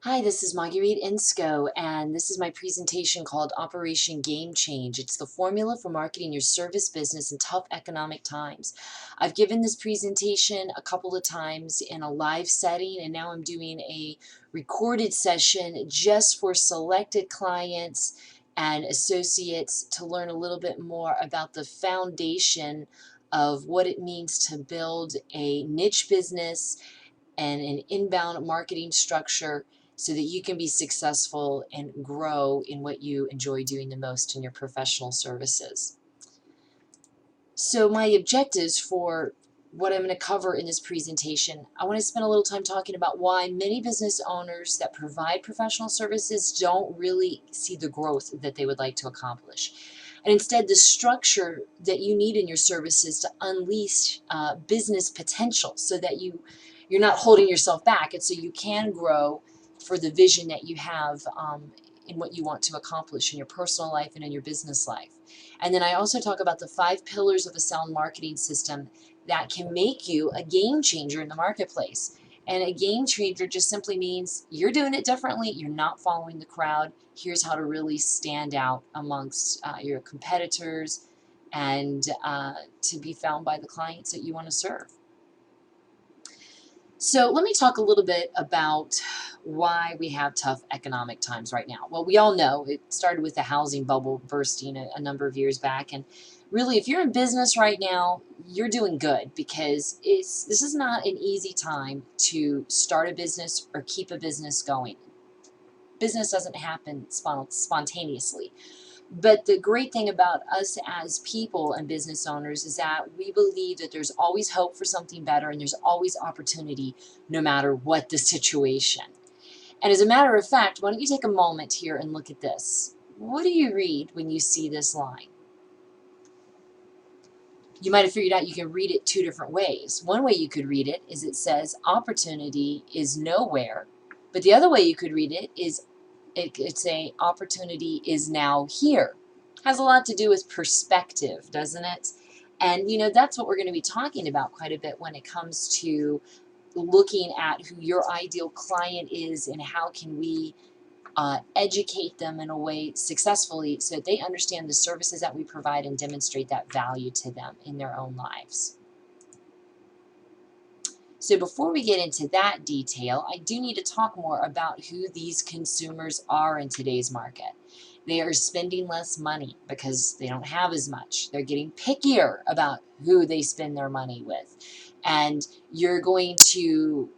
Hi, this is Marguerite Insco, and this is my presentation called Operation Game Change. It's the formula for marketing your service business in tough economic times. I've given this presentation a couple of times in a live setting, and now I'm doing a recorded session just for selected clients and associates to learn a little bit more about the foundation of what it means to build a niche business and an inbound marketing structure so that you can be successful and grow in what you enjoy doing the most in your professional services. So my objectives for what I'm going to cover in this presentation, I want to spend a little time talking about why many business owners that provide professional services don't really see the growth that they would like to accomplish. And instead, the structure that you need in your services to unleash business potential so that you're not holding yourself back, and so you can grow for the vision that you have in what you want to accomplish in your personal life and in your business life. And then I also talk about the 5 pillars of a sound marketing system that can make you a game changer in the marketplace. And a game changer just simply means you're doing it differently, you're not following the crowd. Here's how to really stand out amongst your competitors and to be found by the clients that you want to serve. So let me talk a little bit about why we have tough economic times right now. Well, we all know it started with the housing bubble bursting a number of years back. And really, if you're in business right now, you're doing good because this is not an easy time to start a business or keep a business going. Business doesn't happen spontaneously. But the great thing about us as people and business owners is that we believe that there's always hope for something better and there's always opportunity no matter what the situation. And as a matter of fact, why don't you take a moment here and look at this? What do you read when you see this line? You might have figured out you can read it 2 different ways. One way you could read it is it says opportunity is nowhere, but the other way you could read it is it's a opportunity is now here. Has a lot to do with perspective, doesn't it? And that's what we're going to be talking about quite a bit when it comes to looking at who your ideal client is and how can we educate them in a way successfully so that they understand the services that we provide and demonstrate that value to them in their own lives. So before we get into that detail, I do need to talk more about who these consumers are in today's market. They are spending less money because they don't have as much. They're getting pickier about who they spend their money with. And you're going to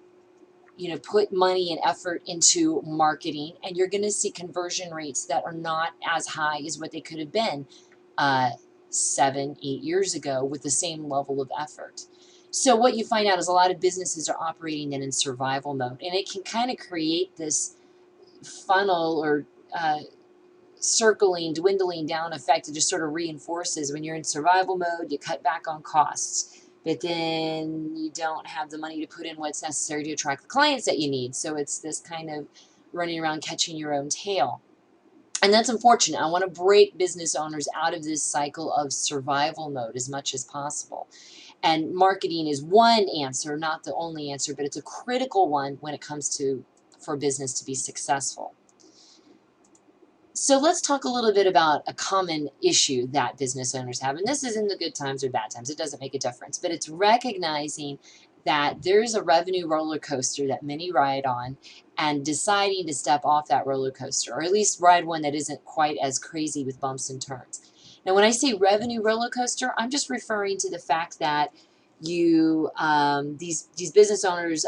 put money and effort into marketing, and you're going to see conversion rates that are not as high as what they could have been 7, 8 years ago with the same level of effort. So what you find out is a lot of businesses are operating in survival mode, and it can kind of create this funnel or circling, dwindling down effect. It just sort of reinforces when you're in survival mode, you cut back on costs, but then you don't have the money to put in what's necessary to attract the clients that you need. So it's this kind of running around catching your own tail. And that's unfortunate. I want to break business owners out of this cycle of survival mode as much as possible. And marketing is one answer, not the only answer, but it's a critical one when it comes to for business to be successful. So let's talk a little bit about a common issue that business owners have. And this is in the good times or bad times. It doesn't make a difference. But it's recognizing that there's a revenue roller coaster that many ride on and deciding to step off that roller coaster, or at least ride one that isn't quite as crazy with bumps and turns. Now, when I say revenue roller coaster, I'm just referring to the fact that these business owners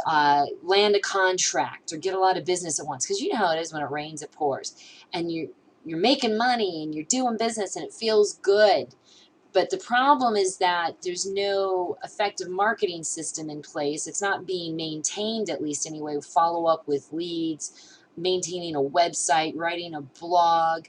land a contract or get a lot of business at once, because you know how it is when it rains it pours, and you're making money and you're doing business and it feels good. But the problem is that there's no effective marketing system in place. It's not being maintained, at least anyway. Follow up with leads, maintaining a website, writing a blog,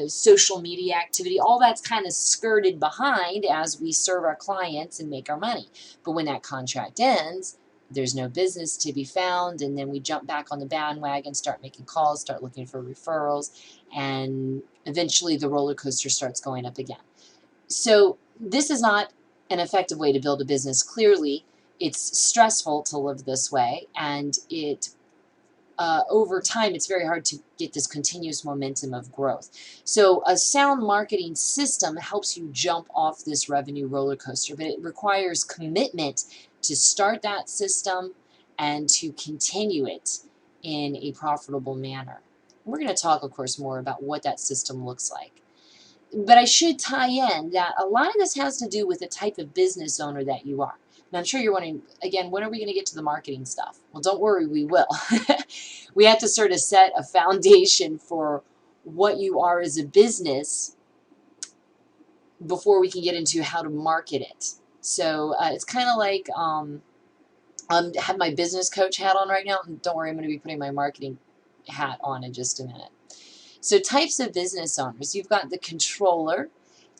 social media activity, all that's kind of skirted behind as we serve our clients and make our money. But when that contract ends, there's no business to be found, and then we jump back on the bandwagon, start making calls, start looking for referrals, and eventually the roller coaster starts going up again. So this is not an effective way to build a business. Clearly, it's stressful to live this way, and it over time, it's very hard to get this continuous momentum of growth. So a sound marketing system helps you jump off this revenue roller coaster, but it requires commitment to start that system and to continue it in a profitable manner. We're going to talk, of course, more about what that system looks like. But I should tie in that a lot of this has to do with the type of business owner that you are. And I'm sure you're wondering, again, when are we going to get to the marketing stuff? Well, don't worry, we will. We have to sort of set a foundation for what you are as a business before we can get into how to market it. So it's kind of like I have my business coach hat on right now. And don't worry, I'm going to be putting my marketing hat on in just a minute. So types of business owners. You've got the controller,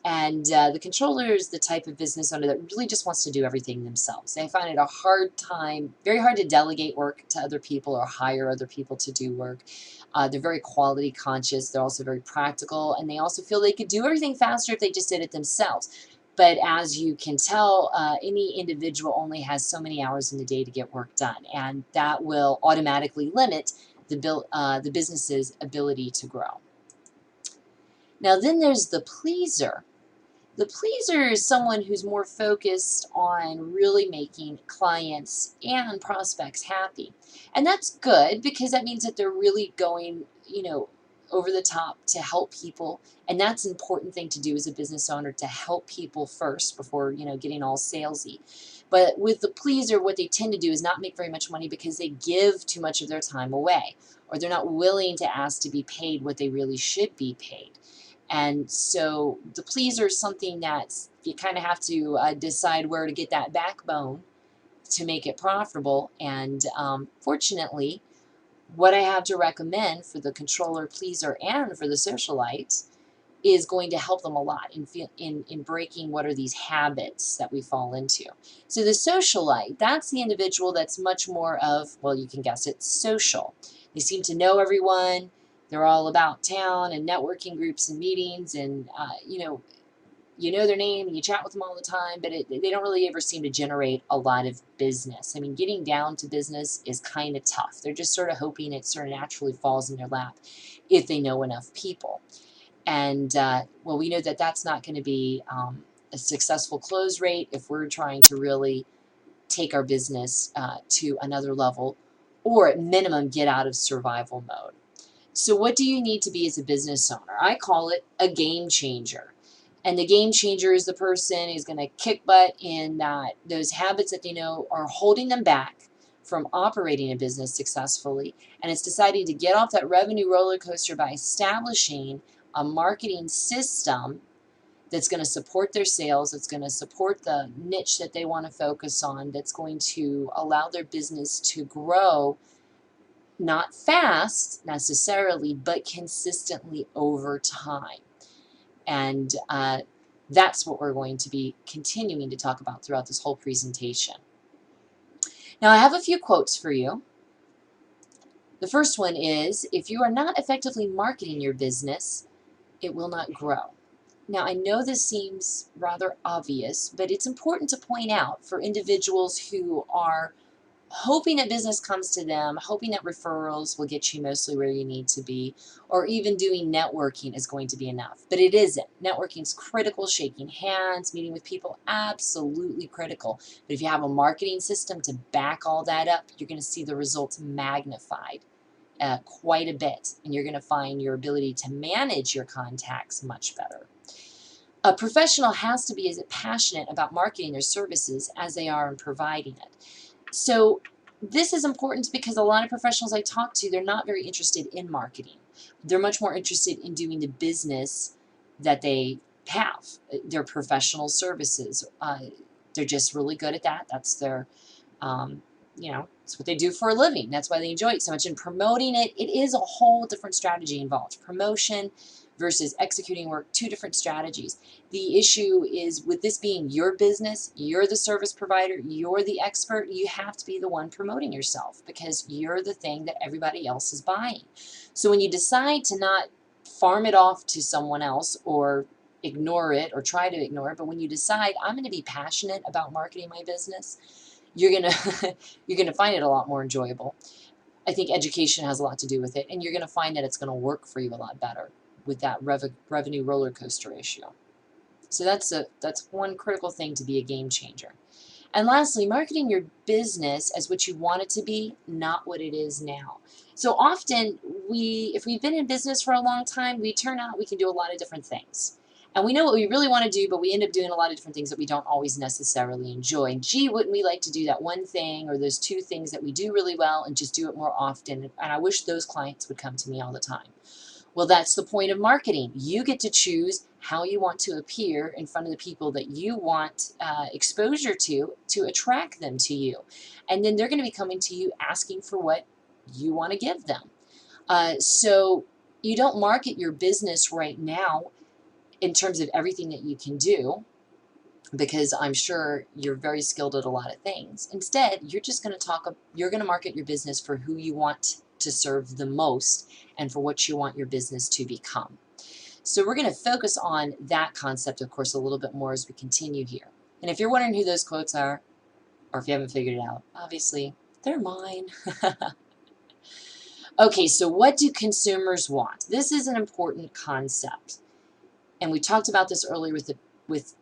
and the controller is the type of business owner that really just wants to do everything themselves. They find it a hard time, very hard to delegate work to other people or hire other people to do work. They're very quality conscious. They're also very practical, and they also feel they could do everything faster if they just did it themselves. But as you can tell, any individual only has so many hours in the day to get work done, and that will automatically limit the business's ability to grow. Now then there's the pleaser. The pleaser is someone who's more focused on really making clients and prospects happy. And that's good because that means that they're really going, over the top to help people. And that's an important thing to do as a business owner, to help people first before, getting all salesy. But with the pleaser, what they tend to do is not make very much money because they give too much of their time away, or they're not willing to ask to be paid what they really should be paid. And so the pleaser is something that you kind of have to decide where to get that backbone to make it profitable. And fortunately, what I have to recommend for the controller, pleaser, and for the socialite is going to help them a lot in breaking what are these habits that we fall into. So the socialite, that's the individual that's much more of, well, you can guess it, social. They seem to know everyone. They're all about town and networking groups and meetings, and you know their name and you chat with them all the time, but they don't really ever seem to generate a lot of business. I mean, getting down to business is kind of tough. They're just sort of hoping it sort of naturally falls in their lap if they know enough people. And well, we know that that's not going to be a successful close rate if we're trying to really take our business to another level, or at minimum get out of survival mode. So what do you need to be as a business owner? I call it a game changer. And the game changer is the person who's going to kick butt in those habits that they know are holding them back from operating a business successfully. And it's deciding to get off that revenue roller coaster by establishing a marketing system that's going to support their sales, that's going to support the niche that they want to focus on, that's going to allow their business to grow, not fast necessarily, but consistently over time. And that's what we're going to be continuing to talk about throughout this whole presentation. Now, I have a few quotes for you. The first one is, if you are not effectively marketing your business, it will not grow. Now, I know this seems rather obvious, but it's important to point out for individuals who are hoping that business comes to them, hoping that referrals will get you mostly where you need to be, or even doing networking is going to be enough. But it isn't. Networking is critical. Shaking hands, meeting with people, absolutely critical. But if you have a marketing system to back all that up, you're going to see the results magnified quite a bit, and you're going to find your ability to manage your contacts much better. A professional has to be as passionate about marketing their services as they are in providing it. So this is important because a lot of professionals I talk to, they're not very interested in marketing. They're much more interested in doing the business that they have, their professional services. They're just really good at that. That's their, it's what they do for a living. That's why they enjoy it so much. And promoting it, it is a whole different strategy involved. Promotion versus executing work, two different strategies. The issue is, with this being your business, you're the service provider, you're the expert, you have to be the one promoting yourself because you're the thing that everybody else is buying. So when you decide to not farm it off to someone else or ignore it or try to ignore it, but when you decide, I'm going to be passionate about marketing my business, you're going to find it a lot more enjoyable. I think education has a lot to do with it, and you're going to find that it's going to work for you a lot better with that revenue roller coaster issue. So that's one critical thing to be a game changer. And lastly, marketing your business as what you want it to be, not what it is now. So often if we've been in business for a long time, we turn out we can do a lot of different things. And we know what we really want to do, but we end up doing a lot of different things that we don't always necessarily enjoy. And gee, wouldn't we like to do that one thing or those two things that we do really well and just do it more often? And I wish those clients would come to me all the time. Well, that's the point of marketing. You get to choose how you want to appear in front of the people that you want exposure to attract them to you. And then they're going to be coming to you asking for what you want to give them. So you don't market your business right now in terms of everything that you can do, because I'm sure you're very skilled at a lot of things. Instead, you're going to market your business for who you want to serve the most and for what you want your business to become. So we're going to focus on that concept, of course, a little bit more as we continue here. And if you're wondering who those quotes are, or if you haven't figured it out, obviously, they're mine. Okay, so what do consumers want? This is an important concept. And we talked about this earlier with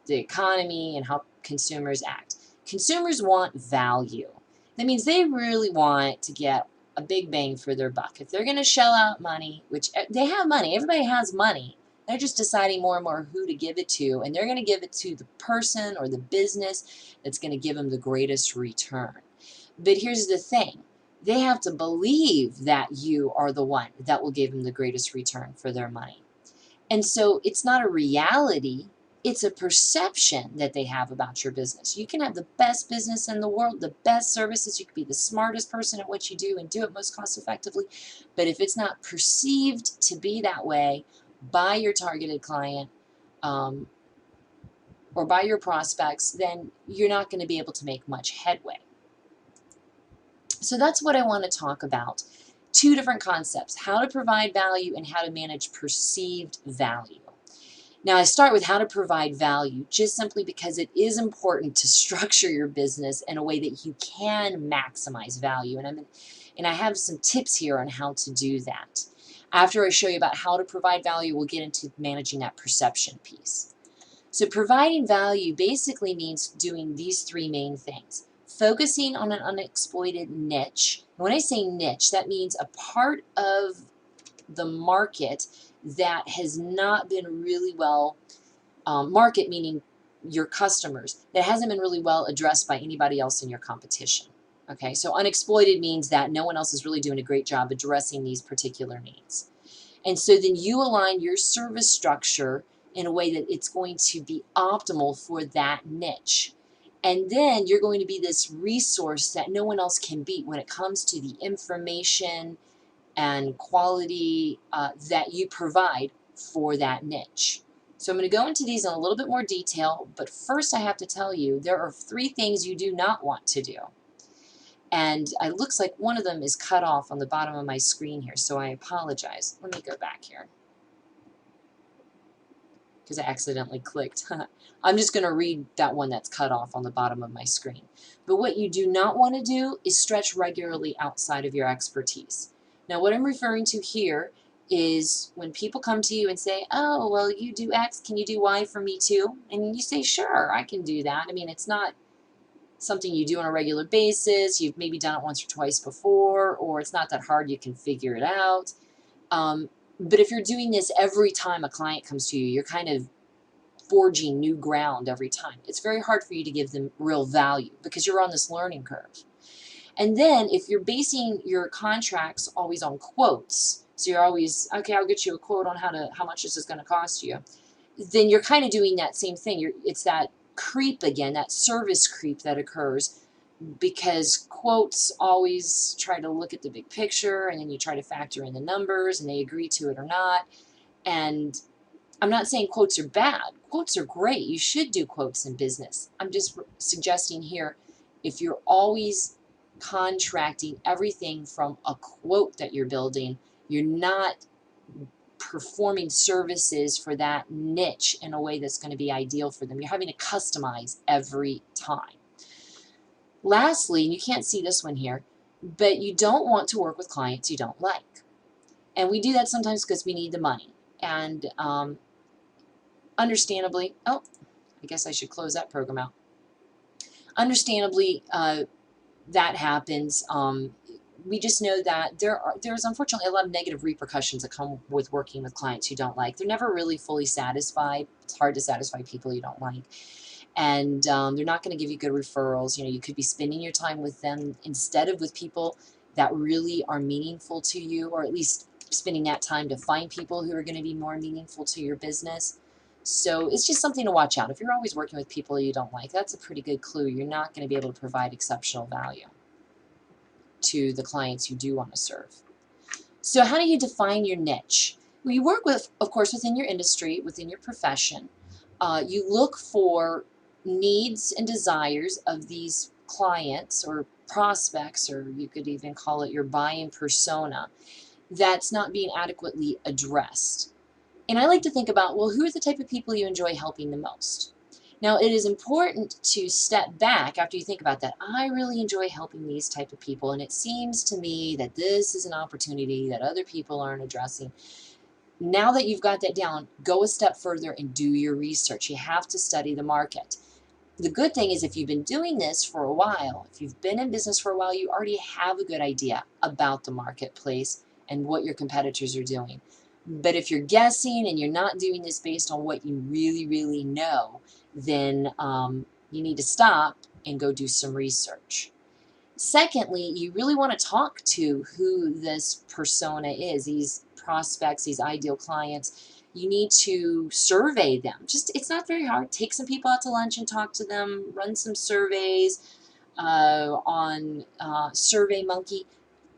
the economy and how consumers act. Consumers want value. That means they really want to get a big bang for their buck. If they're going to shell out money, which they have money, everybody has money, they're just deciding more and more who to give it to, and they're going to give it to the person or the business that's going to give them the greatest return. But here's the thing. They have to believe that you are the one that will give them the greatest return for their money. And so it's not a reality. It's a perception that they have about your business. You can have the best business in the world, the best services. You could be the smartest person at what you do and do it most cost effectively. But if it's not perceived to be that way by your targeted client or by your prospects, then you're not going to be able to make much headway. So that's what I want to talk about. Two different concepts: how to provide value and how to manage perceived value. Now, I start with how to provide value just simply because it is important to structure your business in a way that you can maximize value. And I have some tips here on how to do that. After I show you about how to provide value, we'll get into managing that perception piece. So providing value basically means doing these three main things. Focusing on an unexploited niche. When I say niche, that means a part of the market that has not been really well, market meaning your customers, that hasn't been really well addressed by anybody else in your competition. Okay, so unexploited means that no one else is really doing a great job addressing these particular needs. And so then you align your service structure in a way that it's going to be optimal for that niche. And then you're going to be this resource that no one else can beat when it comes to the information and quality that you provide for that niche. So I'm going to go into these in a little bit more detail, but first I have to tell you there are 3 things you do not want to do. And it looks like one of them is cut off on the bottom of my screen here, so I apologize. Let me go back here, because I accidentally clicked. I'm just going to read that one that's cut off on the bottom of my screen. But what you do not want to do is stretch regularly outside of your expertise. Now, what I'm referring to here is when people come to you and say, oh, well, you do X, can you do Y for me too? And you say, sure, I can do that. I mean, it's not something you do on a regular basis. You've maybe done it once or twice before, or it's not that hard, you can figure it out. But if you're doing this every time a client comes to you, you're kind of forging new ground every time. It's very hard for you to give them real value because you're on this learning curve. And then if you're basing your contracts always on quotes, so you're always, okay, I'll get you a quote on how much this is going to cost you, then you're kind of doing that same thing. It's that creep again, that service creep that occurs, because quotes always try to look at the big picture, and then you try to factor in the numbers and they agree to it or not. And I'm not saying quotes are bad. Quotes are great. You should do quotes in business. I'm just suggesting here, if you're always contracting everything from a quote that you're building, you're not performing services for that niche in a way that's going to be ideal for them. You're having to customize every time. Lastly, and you can't see this one here, but you don't want to work with clients you don't like. And we do that sometimes because we need the money. And understandably, oh, I guess I should close that program out. Understandably, that happens. We just know that there's unfortunately a lot of negative repercussions that come with working with clients you don't like. They're never really fully satisfied. It's hard to satisfy people you don't like. And they're not going to give you good referrals. You know, you could be spending your time with them instead of with people that really are meaningful to you, or at least spending that time to find people who are going to be more meaningful to your business. So it's just something to watch out. If you're always working with people you don't like, that's a pretty good clue. You're not going to be able to provide exceptional value to the clients you do want to serve. So how do you define your niche? Well, you work with, of course, within your industry, within your profession. You look for needs and desires of these clients or prospects, or you could even call it your buying persona, that's not being adequately addressed. And I like to think about, well, who are the type of people you enjoy helping the most? Now, it is important to step back after you think about that. I really enjoy helping these type of people, and it seems to me that this is an opportunity that other people aren't addressing. Now that you've got that down, go a step further and do your research. You have to study the market. The good thing is if you've been doing this for a while, if you've been in business for a while, you already have a good idea about the marketplace and what your competitors are doing. But if you're guessing and you're not doing this based on what you really, really know, then you need to stop and go do some research. Secondly, you really want to talk to who this persona is, these prospects, these ideal clients. You need to survey them. Just, it's not very hard. Take some people out to lunch and talk to them, run some surveys on SurveyMonkey.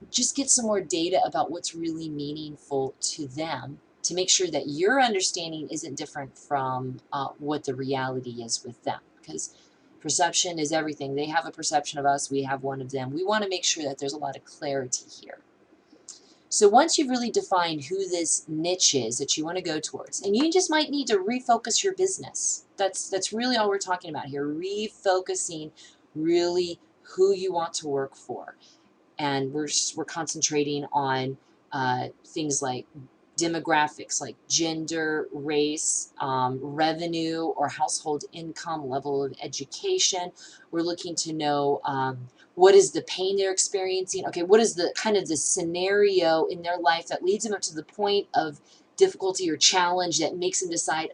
Just get some more data about what's really meaningful to them to make sure that your understanding isn't different from what the reality is with them. Because perception is everything. They have a perception of us, we have one of them. We want to make sure that there's a lot of clarity here. So once you've really defined who this niche is that you want to go towards, and you just might need to refocus your business. That's really all we're talking about here, refocusing really who you want to work for. And we're concentrating on things like demographics, like gender, race, revenue or household income, level of education. We're looking to know what is the pain they're experiencing. Okay, what is the kind of the scenario in their life that leads them up to the point of difficulty or challenge that makes them decide,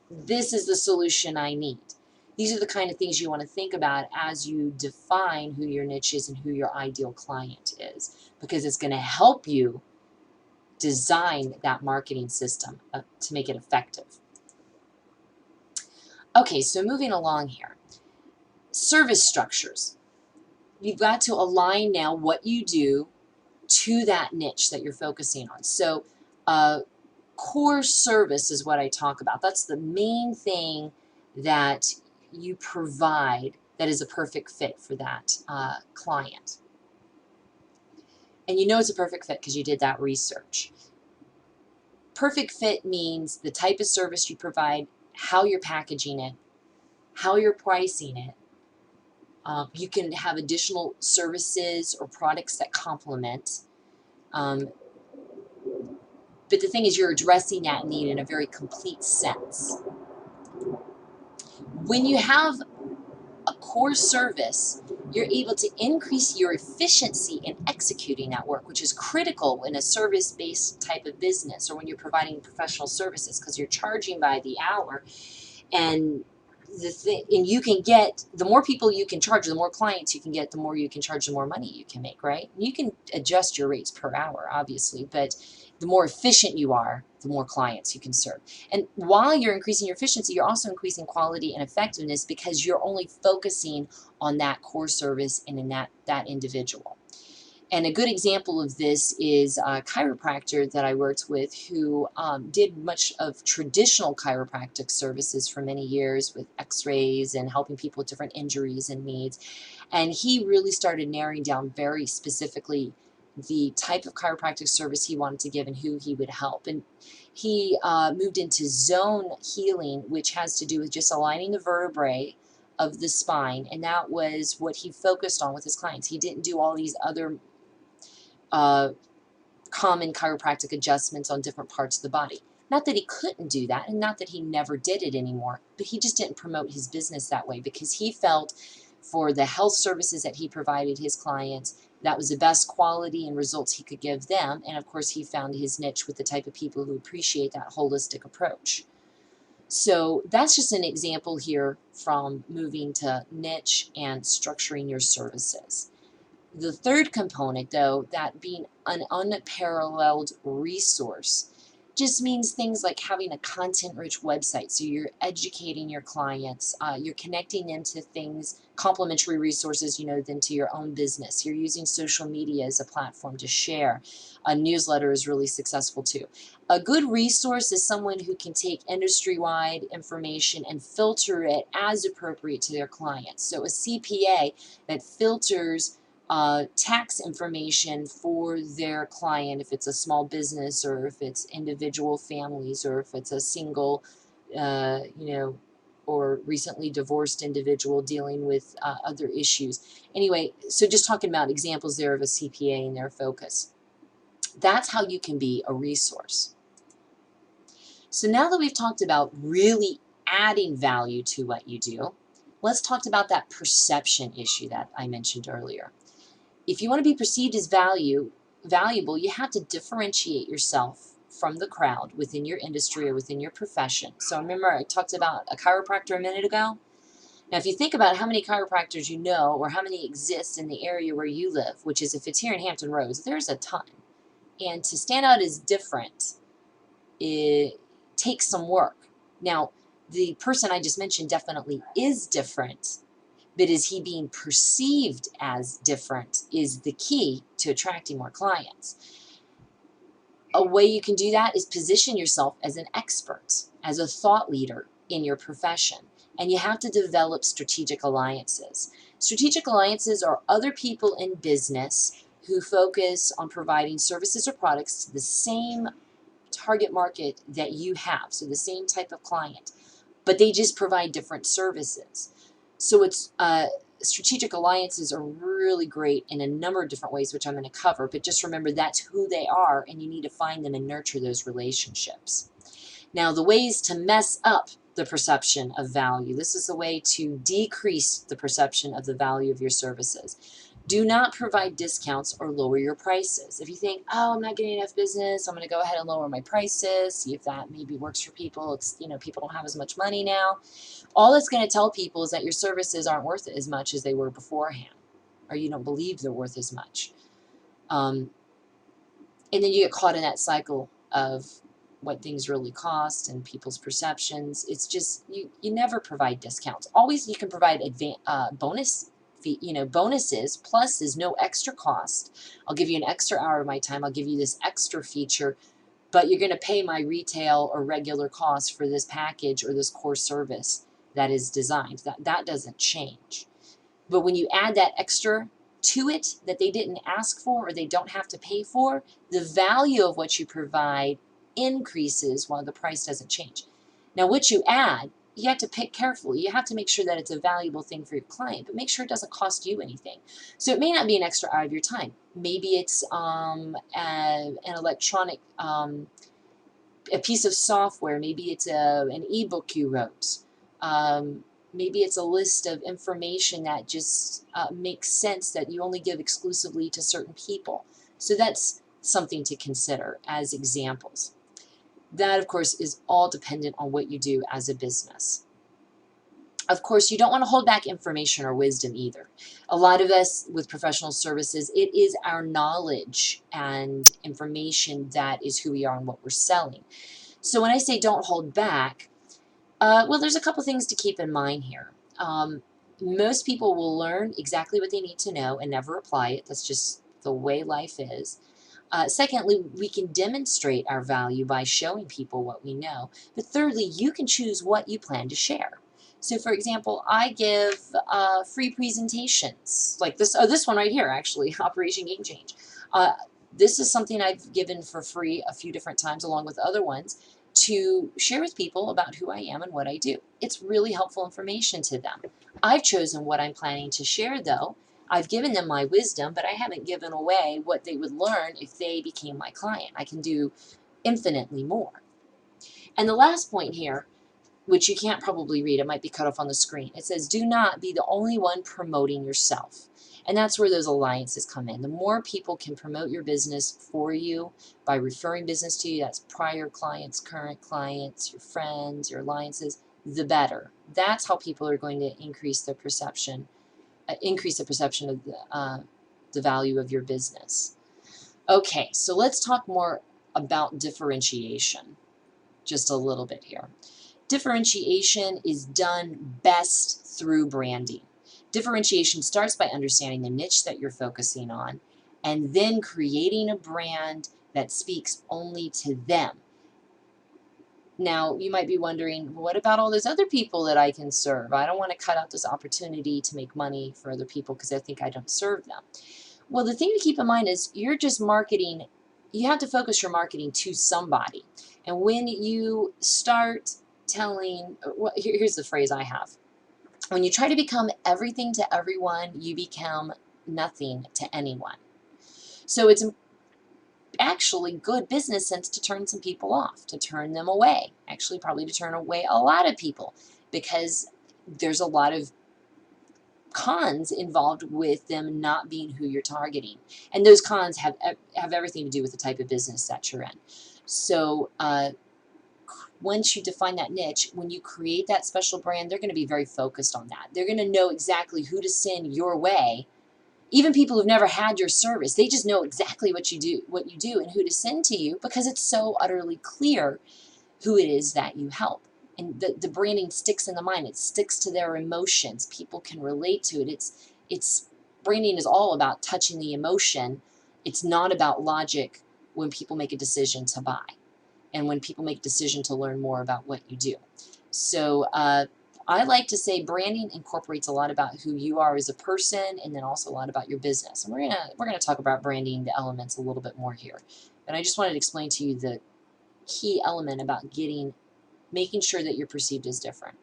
this is the solution I need. These are the kind of things you want to think about as you define who your niche is and who your ideal client is, because it's going to help you design that marketing system to make it effective. Okay, so moving along here. Service structures. You've got to align now what you do to that niche that you're focusing on. So core service is what I talk about. That's the main thing that you provide that is a perfect fit for that client. And you know it's a perfect fit because you did that research. Perfect fit means the type of service you provide, how you're packaging it, how you're pricing it. You can have additional services or products that complement. But the thing is, you're addressing that need in a very complete sense. When you have a core service, you're able to increase your efficiency in executing that work, which is critical in a service-based type of business or when you're providing professional services, because you're charging by the hour. And and you can get, the more people you can charge, the more clients you can get, the more you can charge, the more money you can make, right? You can adjust your rates per hour, obviously, but the more efficient you are, the more clients you can serve. And while you're increasing your efficiency, you're also increasing quality and effectiveness because you're only focusing on that core service and in that individual. And a good example of this is a chiropractor that I worked with who did much of traditional chiropractic services for many years with x-rays and helping people with different injuries and needs. And he really started narrowing down very specifically the type of chiropractic service he wanted to give and who he would help. And he moved into zone healing, which has to do with just aligning the vertebrae of the spine, and that was what he focused on with his clients. He didn't do all these other common chiropractic adjustments on different parts of the body. Not that he couldn't do that, and not that he never did it anymore, but he just didn't promote his business that way because he felt for the health services that he provided his clients, that was the best quality and results he could give them. And of course, he found his niche with the type of people who appreciate that holistic approach. So that's just an example here from moving to niche and structuring your services. The third component, though, that being an unparalleled resource, just means things like having a content-rich website. So you're educating your clients, you're connecting them to things, complementary resources, then to your own business. You're using social media as a platform to share. A newsletter is really successful too. A good resource is someone who can take industry-wide information and filter it as appropriate to their clients. So a CPA that filters tax information for their client, if it's a small business or if it's individual families or if it's a single, or recently divorced individual dealing with other issues. Anyway, so just talking about examples there of a CPA and their focus. That's how you can be a resource. So now that we've talked about really adding value to what you do, let's talk about that perception issue that I mentioned earlier. If you want to be perceived as valuable, you have to differentiate yourself from the crowd within your industry or within your profession. So remember, I talked about a chiropractor a minute ago. Now, if you think about how many chiropractors you know or how many exist in the area where you live, which is if it's here in Hampton Roads, there's a ton. And to stand out as different, it takes some work. Now, the person I just mentioned definitely is different, but is he being perceived as different is the key to attracting more clients. A way you can do that is position yourself as an expert, as a thought leader in your profession. And you have to develop strategic alliances. Strategic alliances are other people in business who focus on providing services or products to the same target market that you have, so the same type of client, but they just provide different services. So it's strategic alliances are really great in a number of different ways, which I'm going to cover, but just remember that's who they are, and you need to find them and nurture those relationships. Now, the ways to mess up the perception of value. This is a way to decrease the perception of the value of your services. Do not provide discounts or lower your prices. If you think, oh, I'm not getting enough business, I'm going to go ahead and lower my prices, see if that maybe works for people. It's, people don't have as much money now. All it's going to tell people is that your services aren't worth it as much as they were beforehand, or you don't believe they're worth as much. And then you get caught in that cycle of what things really cost and people's perceptions. It's just, you never provide discounts. Always you can provide bonus bonuses, plus is no extra cost. I'll give you an extra hour of my time. I'll give you this extra feature, but you're going to pay my retail or regular cost for this package or this core service that is designed. That doesn't change. But when you add that extra to it that they didn't ask for or they don't have to pay for, the value of what you provide increases while the price doesn't change. Now, what you add, you have to pick carefully. You have to make sure that it's a valuable thing for your client, but make sure it doesn't cost you anything. So it may not be an extra hour of your time. Maybe it's an electronic, a piece of software. Maybe it's an ebook you wrote. Maybe it's a list of information that just makes sense that you only give exclusively to certain people. So that's something to consider as examples. That, of course, is all dependent on what you do as a business. Of course, you don't want to hold back information or wisdom either. A lot of us with professional services, it is our knowledge and information that is who we are and what we're selling. So when I say don't hold back, well, there's a couple things to keep in mind here. Most people will learn exactly what they need to know and never apply it. That's just the way life is. Secondly, we can demonstrate our value by showing people what we know. But thirdly, you can choose what you plan to share. So, for example, I give free presentations like this. Oh, this one right here, actually, Operation Game Change. This is something I've given for free a few different times along with other ones to share with people about who I am and what I do. It's really helpful information to them. I've chosen what I'm planning to share, though. I've given them my wisdom, but I haven't given away what they would learn if they became my client. I can do infinitely more. And the last point here, which you can't probably read, it might be cut off on the screen. It says, do not be the only one promoting yourself. And that's where those alliances come in. The more people can promote your business for you by referring business to you, that's prior clients, current clients, your friends, your alliances, the better. That's how people are going to increase the perception of the value of your business. Okay, so let's talk more about differentiation just a little bit here. Differentiation is done best through branding. Differentiation starts by understanding the niche that you're focusing on and then creating a brand that speaks only to them. Now, you might be wondering, what about all those other people that I can serve? I don't want to cut out this opportunity to make money for other people because I think I don't serve them. Well, the thing to keep in mind is you're just marketing. You have to focus your marketing to somebody. And when you start telling, here's the phrase I have. When you try to become everything to everyone, you become nothing to anyone. So it's actually good business sense to turn some people off, to turn them away. Actually, probably to turn away a lot of people because there's a lot of cons involved with them not being who you're targeting. And those cons have everything to do with the type of business that you're in. So once you define that niche, when you create that special brand, they're going to be very focused on that. They're going to know exactly who to send your way. Even people who've never had your service, they just know exactly what you do and who to send to you because it's so utterly clear who it is that you help. And the branding sticks in the mind. It sticks to their emotions. People can relate to it. It's branding is all about touching the emotion. It's not about logic when people make a decision to buy and when people make a decision to learn more about what you do. So I like to say branding incorporates a lot about who you are as a person and then also a lot about your business. And we're gonna talk about branding, the elements a little bit more here. But I just wanted to explain to you the key element about making sure that you're perceived as different.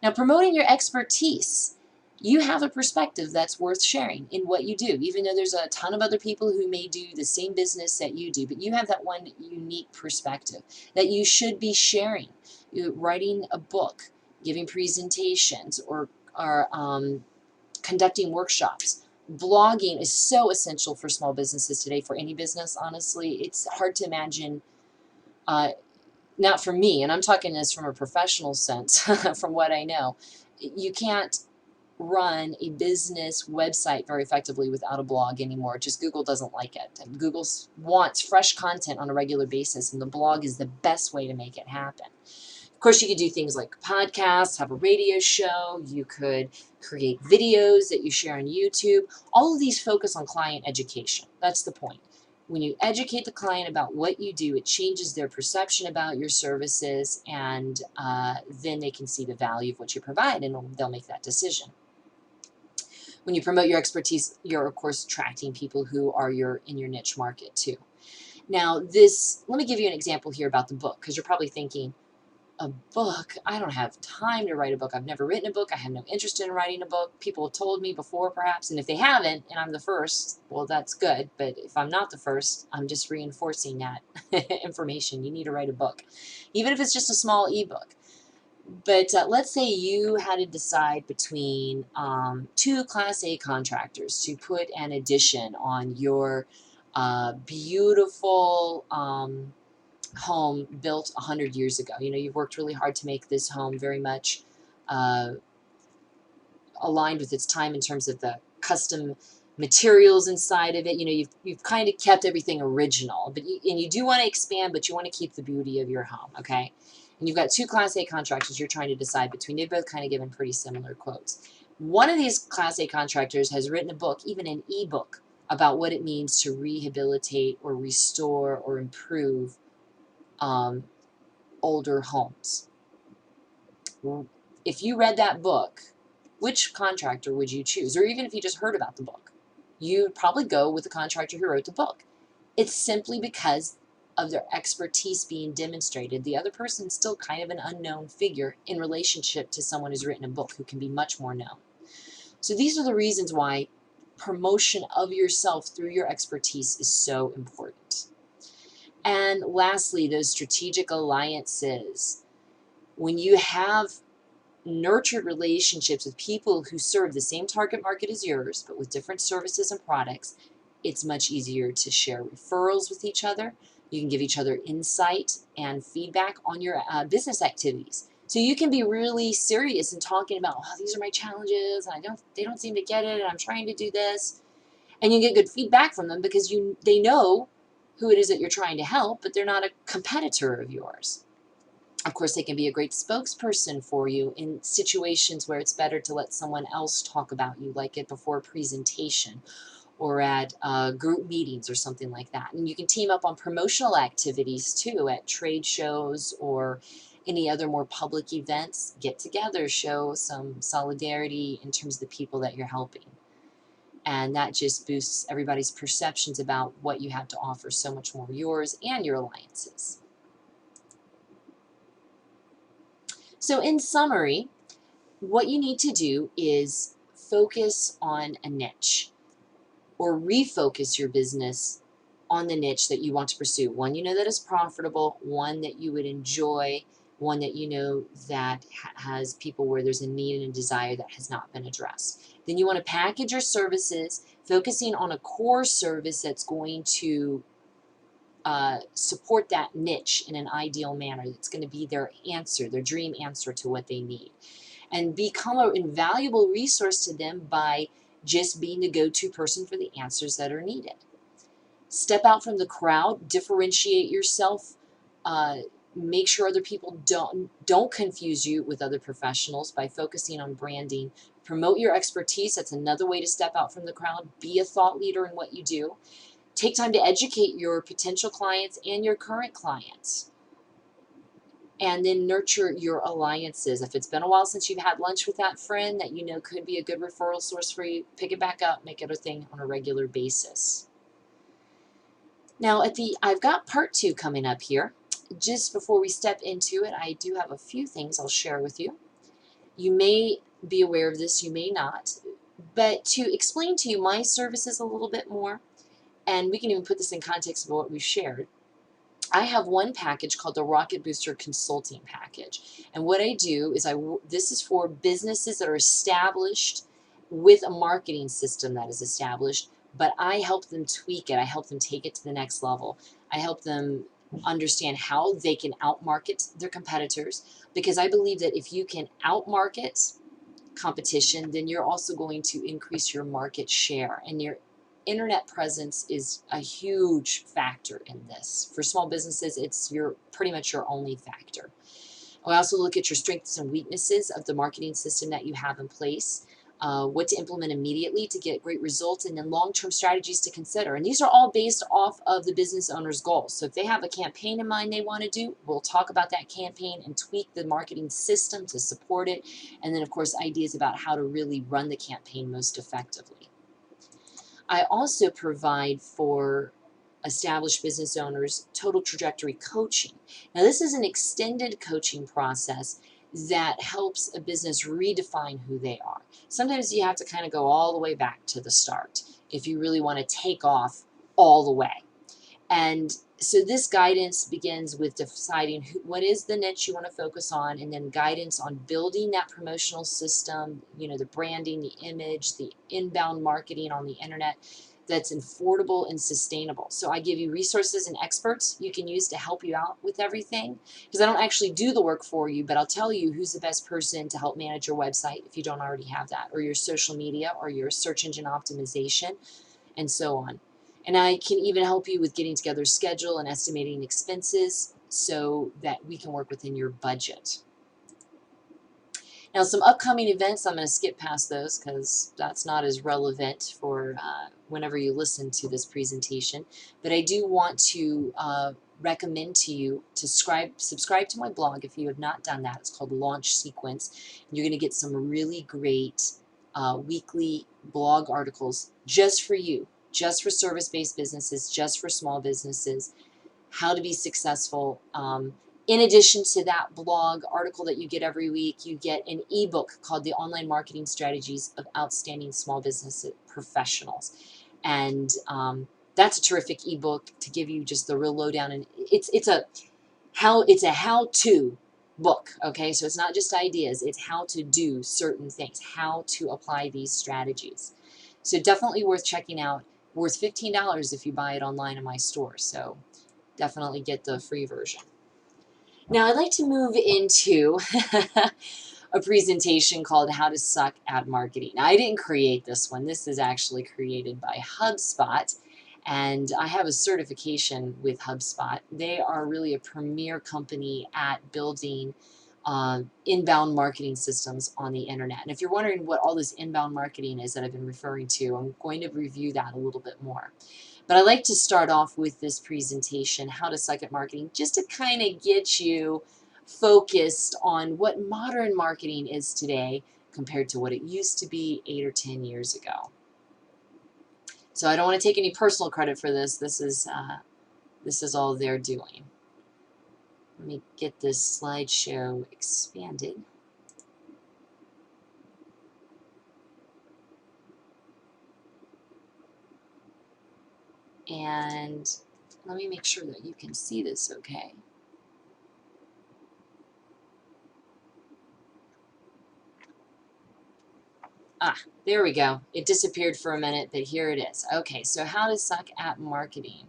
Now, promoting your expertise. You have a perspective that's worth sharing in what you do, even though there's a ton of other people who may do the same business that you do, but you have that one unique perspective that you should be sharing. Writing a book, giving presentations, or conducting workshops. Blogging is so essential for small businesses today, for any business, honestly. It's hard to imagine not for me, and I'm talking this from a professional sense, from what I know, you can't run a business website very effectively without a blog anymore. Just Google doesn't like it. And Google wants fresh content on a regular basis, and the blog is the best way to make it happen. Of course, you could do things like podcasts, have a radio show, you could create videos that you share on YouTube. All of these focus on client education. That's the point. When you educate the client about what you do, it changes their perception about your services, and then they can see the value of what you provide, and they'll make that decision. When you promote your expertise, you're, of course, attracting people who are in your niche market, too. Now, let me give you an example here about the book, because you're probably thinking, a book? I don't have time to write a book. I've never written a book. I have no interest in writing a book. People have told me before, perhaps, and if they haven't, and I'm the first, well, that's good. But if I'm not the first, I'm just reinforcing that information. You need to write a book, even if it's just a small ebook. But let's say you had to decide between two Class A contractors to put an addition on your beautiful home built 100 years ago. You've worked really hard to make this home very much aligned with its time in terms of the custom materials inside of it. You've kind of kept everything original, but you do want to expand, but you want to keep the beauty of your home, okay? And you've got two Class A contractors you're trying to decide between. They've both kind of given pretty similar quotes. One of these Class A contractors has written a book, even an ebook, about what it means to rehabilitate or restore or improve older homes. If you read that book, which contractor would you choose? Or even if you just heard about the book, you'd probably go with the contractor who wrote the book. It's simply because of their expertise being demonstrated, the other person's still kind of an unknown figure in relationship to someone who's written a book who can be much more known. So these are the reasons why promotion of yourself through your expertise is so important. And lastly, those strategic alliances. When you have nurtured relationships with people who serve the same target market as yours, but with different services and products, it's much easier to share referrals with each other. You can give each other insight and feedback on your business activities. So you can be really serious in talking about, oh, these are my challenges, and they don't seem to get it, and I'm trying to do this. And you get good feedback from them because they know who it is that you're trying to help, but they're not a competitor of yours. Of course, they can be a great spokesperson for you in situations where it's better to let someone else talk about you, like it before a presentation or at group meetings or something like that. And you can team up on promotional activities too at trade shows or any other more public events. Get together, show some solidarity in terms of the people that you're helping. And that just boosts everybody's perceptions about what you have to offer so much more, yours and your alliances. So in summary, what you need to do is focus on a niche or refocus your business on the niche that you want to pursue. One you know that is profitable, one that you would enjoy, one that you know that has people where there's a need and a desire that has not been addressed. Then you want to package your services, focusing on a core service that's going to support that niche in an ideal manner. That's going to be their answer, their dream answer to what they need. And become an invaluable resource to them by just being the go-to person for the answers that are needed. Step out from the crowd, differentiate yourself, make sure other people don't confuse you with other professionals by focusing on branding. Promote your expertise. That's another way to step out from the crowd. Be a thought leader in what you do. Take time to educate your potential clients and your current clients. And then nurture your alliances. If it's been a while since you've had lunch with that friend that you know could be a good referral source for you, pick it back up, make it a thing on a regular basis. Now I've got part 2 coming up here. Just before we step into it, I do have a few things I'll share with you. You may be aware of this, you may not, but to explain to you my services a little bit more, and we can even put this in context of what we've shared. I have one package called the Rocket Booster Consulting Package. And what I do is this is for businesses that are established with a marketing system that is established, but I help them tweak it. I help them take it to the next level. I help them understand how they can outmarket their competitors, because I believe that if you can outmarket competition, then you're also going to increase your market share, and your internet presence is a huge factor in this. For small businesses, it's pretty much your only factor. I also look at your strengths and weaknesses of the marketing system that you have in place, what to implement immediately to get great results, and then long-term strategies to consider. And these are all based off of the business owner's goals. So if they have a campaign in mind they want to do, we'll talk about that campaign and tweak the marketing system to support it. And then, of course, ideas about how to really run the campaign most effectively. I also provide for established business owners total trajectory coaching. Now, this is an extended coaching process that helps a business redefine who they are. Sometimes you have to kind of go all the way back to the start if you really want to take off all the way. And so this guidance begins with deciding what is the niche you want to focus on, and then guidance on building that promotional system, the branding, the image, the inbound marketing on the internet that's affordable and sustainable. So I give you resources and experts you can use to help you out with everything, because I don't actually do the work for you, but I'll tell you who's the best person to help manage your website if you don't already have that, or your social media, or your search engine optimization, and so on. And I can even help you with getting together a schedule and estimating expenses so that we can work within your budget. Now, some upcoming events, I'm going to skip past those because that's not as relevant for whenever you listen to this presentation. But I do want to recommend to you to subscribe to my blog if you have not done that. It's called Launch Sequence. You're going to get some really great weekly blog articles just for you, just for service-based businesses, just for small businesses, how to be successful. In addition to that blog article that you get every week, you get an ebook called The Online Marketing Strategies of Outstanding Small Business Professionals. And that's a terrific ebook to give you just the real lowdown. And it's a how-to book, okay? So it's not just ideas, it's how to do certain things, how to apply these strategies. So definitely worth checking out, worth $15 if you buy it online in my store. So definitely get the free version. Now I'd like to move into a presentation called How to Suck at Marketing. Now I didn't create this one. This is actually created by HubSpot. And I have a certification with HubSpot. They are really a premier company at building inbound marketing systems on the internet. And if you're wondering what all this inbound marketing is that I've been referring to, I'm going to review that a little bit more. But I'd like to start off with this presentation, How to Suck at Marketing, just to kind of get you focused on what modern marketing is today compared to what it used to be 8 or 10 years ago. So I don't want to take any personal credit for this. This is all they're doing. Let me get this slideshow expanded. And let me make sure that you can see this okay. There we go. It disappeared for a minute, but here it is. Okay, so how to suck at marketing.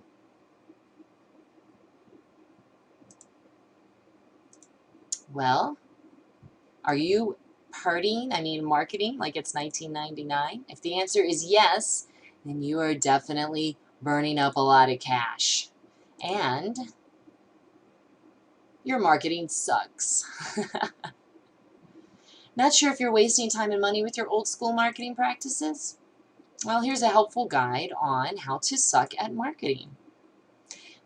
Well, are you partying? I mean, marketing like it's 1999? If the answer is yes, then you are definitely burning up a lot of cash. And your marketing sucks. Not sure if you're wasting time and money with your old school marketing practices? Well, here's a helpful guide on how to suck at marketing.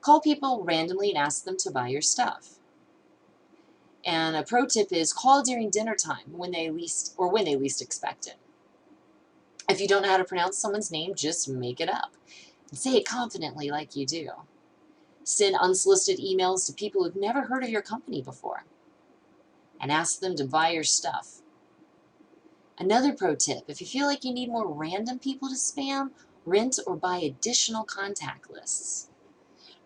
Call people randomly and ask them to buy your stuff. And a pro tip is call during dinner time when they least expect it. If you don't know how to pronounce someone's name, just make it up. And say it confidently like you do. Send unsolicited emails to people who've never heard of your company before. And ask them to buy your stuff. Another pro tip, if you feel like you need more random people to spam, rent or buy additional contact lists.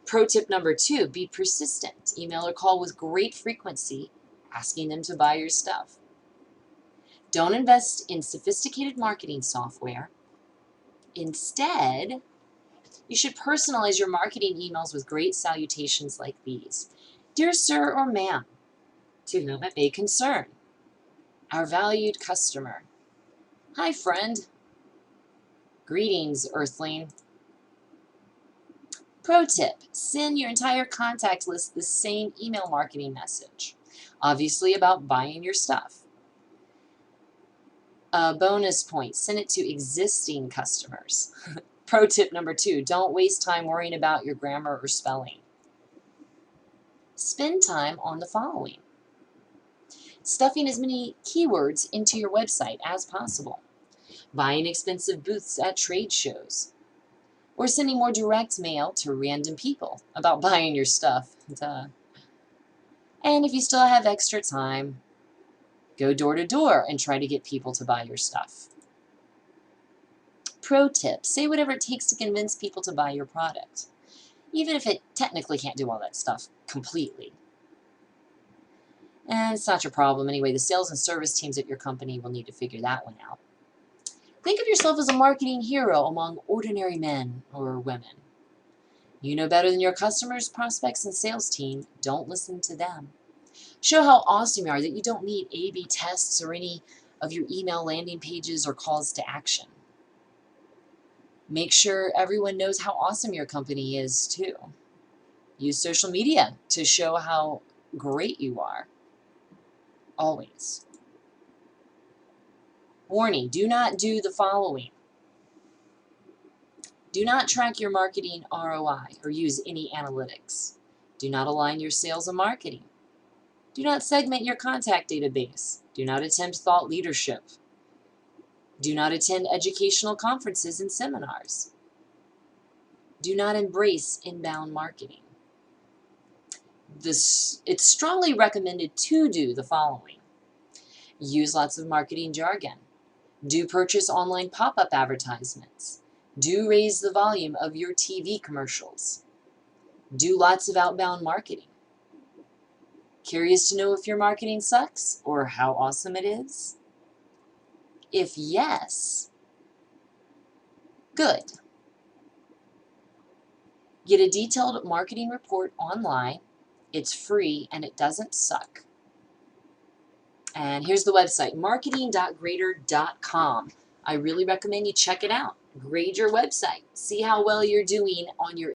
Pro tip number 2, be persistent. Email or call with great frequency, asking them to buy your stuff. Don't invest in sophisticated marketing software. Instead, you should personalize your marketing emails with great salutations like these. Dear sir or ma'am, to whom it may concern. Our valued customer. Hi, friend. Greetings, Earthling. Pro tip, send your entire contact list the same email marketing message, obviously about buying your stuff. Bonus point, send it to existing customers. Pro tip number 2, don't waste time worrying about your grammar or spelling. Spend time on the following. Stuffing as many keywords into your website as possible. Buying expensive booths at trade shows. Or sending more direct mail to random people about buying your stuff. Duh. And if you still have extra time, go door to door and try to get people to buy your stuff. Pro tip, say whatever it takes to convince people to buy your product, even if it technically can't do all that stuff completely. And it's not your problem anyway. The sales and service teams at your company will need to figure that one out. Think of yourself as a marketing hero among ordinary men or women. You know better than your customers, prospects, and sales team. Don't listen to them. Show how awesome you are, that you don't need A/B tests or any of your email landing pages or calls to action. Make sure everyone knows how awesome your company is, too. Use social media to show how great you are. Always. Warning, do not do the following. Do not track your marketing ROI or use any analytics. Do not align your sales and marketing. Do not segment your contact database. Do not attempt thought leadership. Do not attend educational conferences and seminars. Do not embrace inbound marketing. it's strongly recommended to do the following. Use lots of marketing jargon. Do purchase online pop-up advertisements. Do raise the volume of your TV commercials. Do lots of outbound marketing. Curious to know if your marketing sucks or how awesome it is? If yes, good. Get a detailed marketing report online. It's free and it doesn't suck. And here's the website, marketing.grader.com. I really recommend you check it out. Grade your website. See how well you're doing on your